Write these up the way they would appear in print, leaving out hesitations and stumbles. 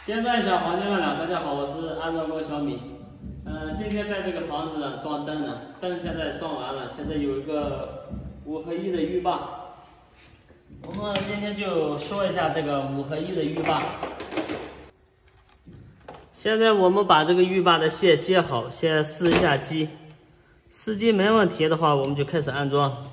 电钻小黄金万两，大家好，我是安装工小米。今天在这个房子呢装灯呢，灯现在装完了，现在有一个5合1的浴霸。我们今天就说一下这个5合1的浴霸。现在我们把这个浴霸的线接好，先试一下机，试机没问题的话，我们就开始安装。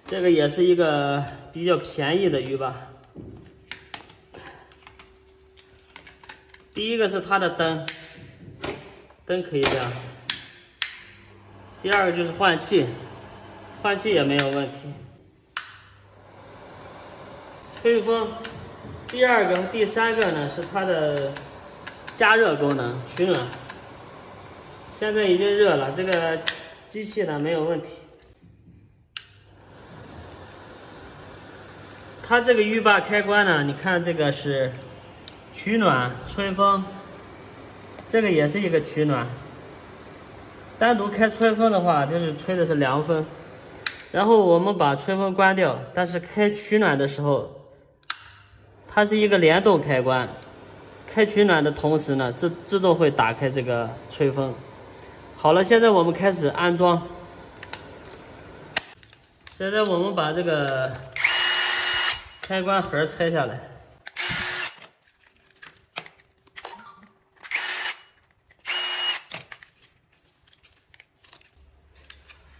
这个也是一个比较便宜的浴霸。第一个是它的灯可以亮。第二个就是换气也没有问题。吹风，第二个和第三个呢是它的加热功能，取暖。现在已经热了，这个机器呢没有问题。它这个浴霸开关呢，你看这个是取暖、吹风，这个也是一个取暖。单独开吹风的话，就是吹的是凉风。然后我们把吹风关掉，但是开取暖的时候，它是一个联动开关。开取暖的同时呢，自动会打开这个吹风。好了，现在我们开始安装。现在我们把这个开关盒拆下来。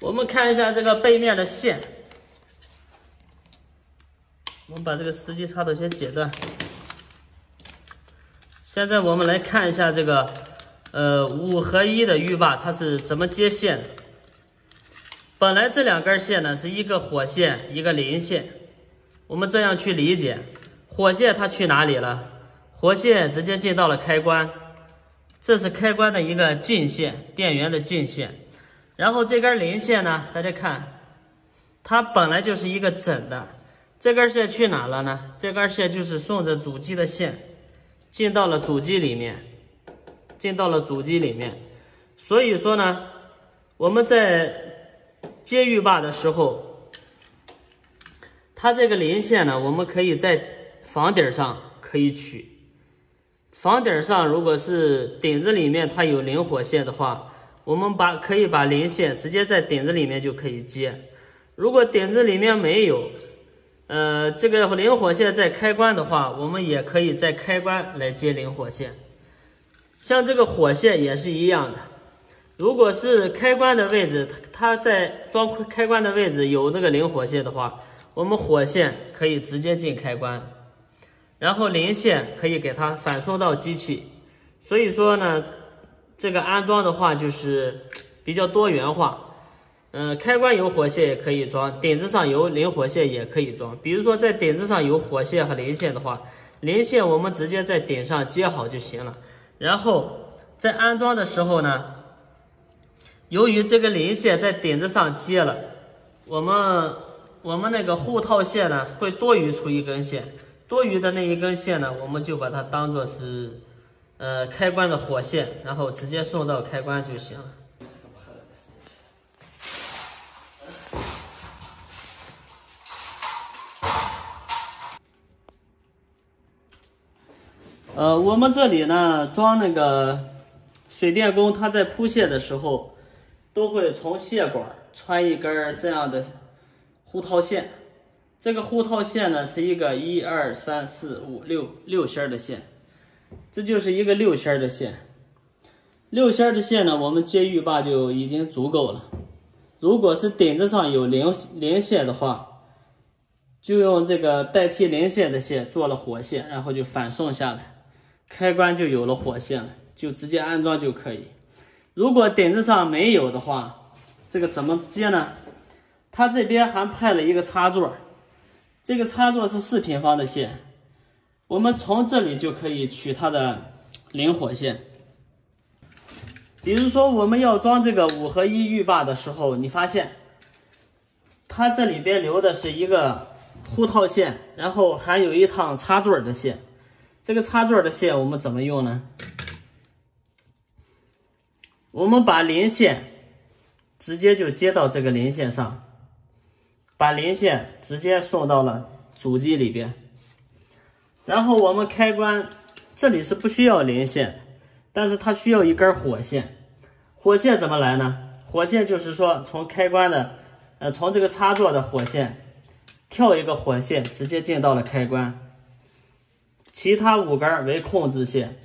我们看一下这个背面的线，我们把这个实际插头先解断。现在我们来看一下这个5合1的浴霸它是怎么接线的。本来这两根线呢是一个火线一个零线，我们这样去理解，火线它去哪里了？火线直接进到了开关，这是开关的一个进线，电源的进线。然后这根零线呢，大家看，它本来就是一个整的，这根线去哪了呢？这根线就是顺着主机的线进到了主机里面，所以说呢，我们在接浴霸的时候，它这个零线呢，我们可以在房顶上可以取。房顶上如果是顶子里面它有零火线的话，我们可以把零线直接在顶子里面就可以接。如果顶子里面没有这个零火线在开关的话，我们也可以在开关来接零火线。像这个火线也是一样的，如果是开关的位置，它在装开关的位置有那个零火线的话，我们火线可以直接进开关，然后零线可以给它反送到机器。所以说呢，这个安装的话就是比较多元化。开关有火线也可以装，顶子上有零火线也可以装。比如说在顶子上有火线和零线的话，零线我们直接在顶上接好就行了。然后在安装的时候呢，由于这个零线在顶子上接了，我们那个护套线呢会多余出一根线，多余的那一根线呢，我们就把它当做是开关的火线，然后直接送到开关就行了。我们这里呢装那个水电工，他在铺线的时候都会从线管穿一根这样的护套线。这个护套线呢是一个1、2、3、4、5、6线的线，这就是一个6线的线。6线的线呢，我们接浴霸就已经足够了。如果是顶子上有零线的话，就用这个代替零线的线做了火线，然后就反送下来。开关就有了火线了，就直接安装就可以。如果顶子上没有的话，这个怎么接呢？它这边还派了一个插座，这个插座是4平方的线，我们从这里就可以取它的零火线。比如说我们要装这个5合1浴霸的时候，你发现它这里边留的是一个护套线，然后还有一趟插座的线。这个插座的线我们怎么用呢？我们把零线直接就接到这个零线上，把零线直接送到了主机里边，然后我们开关这里是不需要零线，但是它需要一根火线。火线怎么来呢？火线就是说从开关的，从这个插座的火线跳一个火线，直接进到了开关。其他5根为控制线，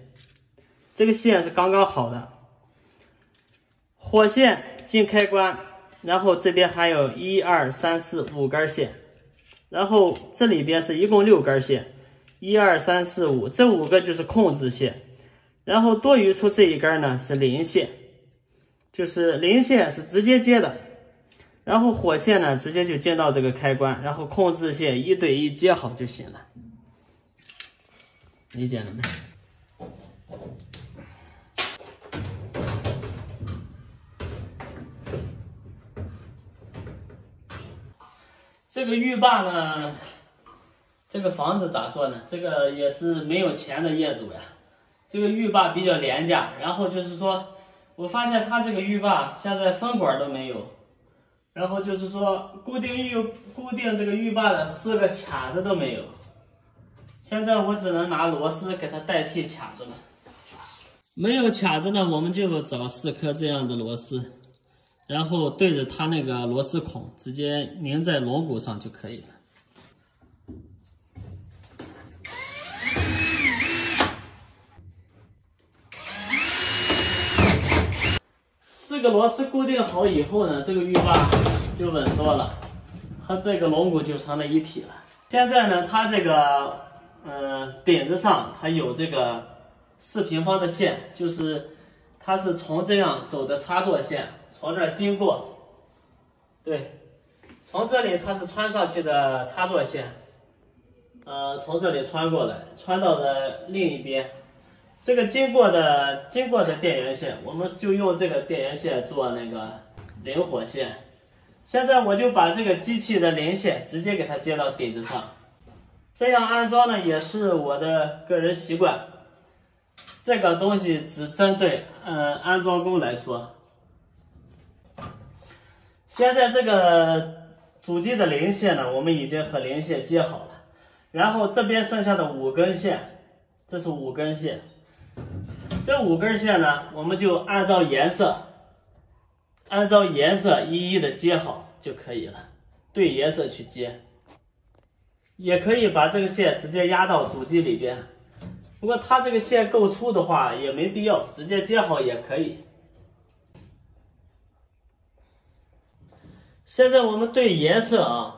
这个线是刚刚好的。火线进开关，然后这边还有1、2、3、4、5根线，然后这里边是一共6根线，1、2、3、4、5，这5个就是控制线，然后多余出这一根呢是零线，就是零线是直接接的，然后火线呢直接就接到这个开关，然后控制线1对1接好就行了。理解了没？这个浴霸呢，这个房子咋说呢？这个也是没有钱的业主呀。这个浴霸比较廉价，然后就是说，我发现它这个浴霸现在分管都没有，然后就是说固定这个浴霸的4个卡子都没有。现在我只能拿螺丝给它代替卡子了。没有卡子呢，我们就找4颗这样的螺丝，然后对着它那个螺丝孔直接拧在龙骨上就可以了。4个螺丝固定好以后呢，这个浴霸就稳多了，和这个龙骨就成了一体了。现在呢，它这个顶子上它有这个4平方的线，就是它是从这样走的插座线，从这儿经过，对，从这里它是穿上去的插座线，从这里穿过来，穿到的另一边。这个经过的电源线，我们就用这个电源线做那个零火线。现在我就把这个机器的零线直接给它接到顶子上。这样安装呢，也是我的个人习惯。这个东西只针对安装工来说。现在这个主机的零线呢，我们已经和零线接好了，然后这边剩下的5根线，这是5根线。这5根线呢，我们就按照颜色一一的接好就可以了，对颜色去接。也可以把这个线直接压到主机里边，不过它这个线够粗的话也没必要，直接接好也可以。现在我们对颜色啊，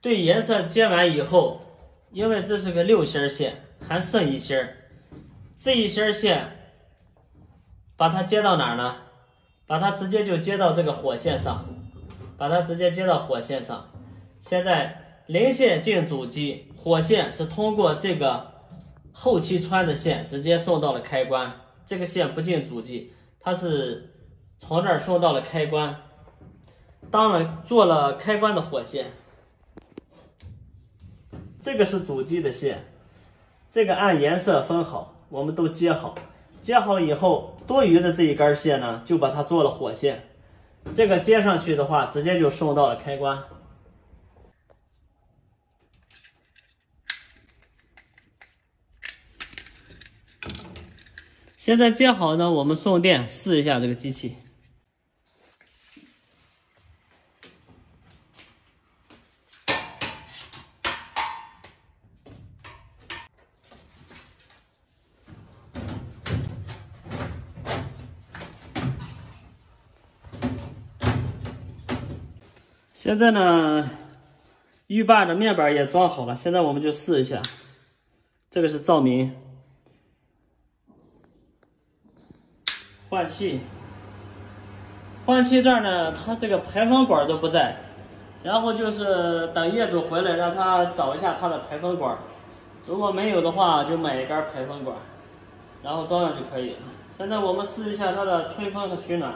对颜色接完以后，因为这是个6芯线，还剩1芯，这1芯线把它接到哪儿呢？把它直接就接到这个火线上，现在零线进主机，火线是通过这个后期穿的线直接送到了开关，这个线不进主机，它是从这儿送到了开关，做了开关的火线。这个是主机的线，这个按颜色分好，我们都接好。接好以后，多余的这一根线呢，就把它做了火线。这个接上去的话，直接就送到了开关。现在接好呢，我们送电试一下这个机器。现在呢，浴霸的面板也装好了，现在我们就试一下。这个是照明。换气这儿呢，它这个排风管都不在，然后就是等业主回来让他找一下他的排风管，如果没有的话就买一根排风管，然后装上就可以了。现在我们试一下它的吹风和取暖。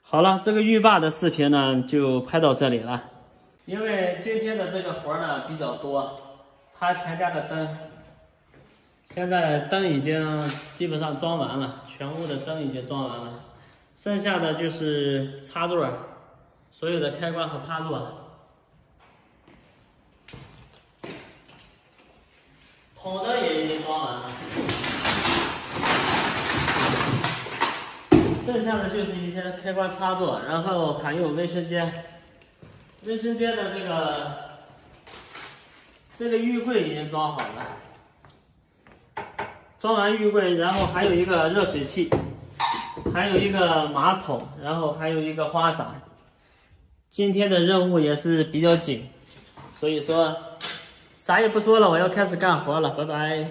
好了，这个浴霸的视频呢就拍到这里了。因为今天的这个活呢比较多，他全家的灯现在灯已经基本上装完了，全屋的灯已经装完了，剩下的就是插座，所有的开关和插座。筒灯也已经装完了，剩下的就是一些开关插座，然后还有卫生间。卫生间的这个浴柜已经装好了。装完浴柜，然后还有一个热水器，还有一个马桶，然后还有一个花洒。今天的任务也是比较紧，所以说啥也不说了，我要开始干活了，拜拜。